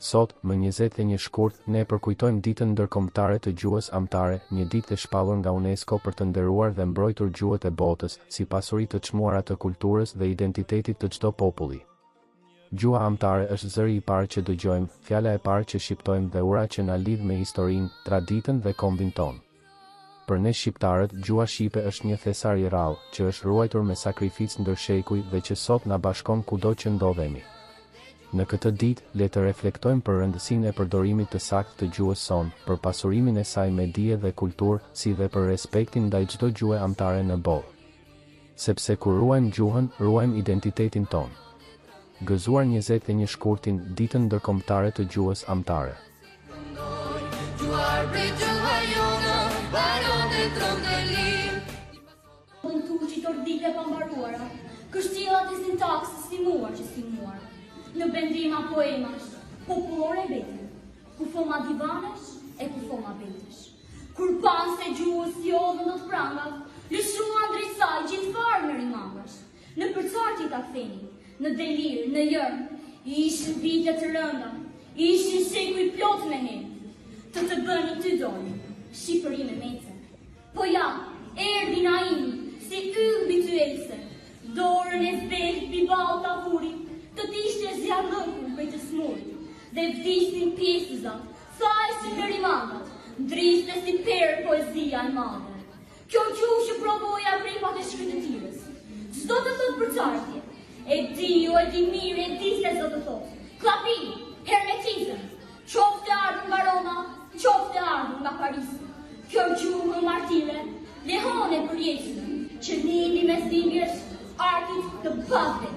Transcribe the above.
Sot, më 21 shkurt, ne përkujtojmë ditën ndërkombëtare të gjuhës amtare, një ditë e shpallur nga UNESCO për të nderuar dhe mbrojtur gjuhët e botës, si pasuri të çmuara të kulturës dhe identitetit të çdo populli. Gjuha amtare është zëri i parë që dëgjojmë, fjala e parë që shqiptojmë dhe ura që na lidh me historinë, traditën dhe kombin tonë. Për ne shqiptarët, gjuha shqipe është një thesar i rrallë, që është ruajtur me sakrificë ndër shekuj dhe që sot na bashkon kudo që ndodhemi. Në këtë ditë, le të reflektojmë për rëndësinë e përdorimit të saktë të gjuhës sonë, për pasurimin e saj me dije dhe kulturë, si dhe për respektin ndaj çdo gjuhe amtare në botë. Sepse kur ruajmë gjuhën, ruajmë identitetin tonë. Gëzuar 21 shkurtin, ditën ndërkombëtare të gjuhës amtare. Në bendima poemash, populore betën, ku foma divanesh e ku foma betësh. Kur panë se gjuhës jodhën do të prangat, lëshuan drejt saj gjithë farë në rimangash. Në përcarti ta ktheni, në delir, në jërë, ishin vitet të rënda, ishin shekuj plot me hendë, të bëni të dojnë, Shqipëri me mece. Po ja, erdi na imi, si yllë bitu else, dorën e zbeh bibal të avurit, të tishtë e zjarëlëkun për të smurit, dhe vdisnin pjesëzat, saj si perimandat, ndriste si perë poezia e madhe. Kjo gjuhë që provoja pripat e shkretëtires. Çdo të thot për qartje, e di mirë, e di se zdo të thot. Klapi, hermetizëm, qofte ardhën nga Roma, qofte ardhën nga Parisë. Kjo gjuhë më martire, lehone për jetën, që nini me zdingjes, artit të bate.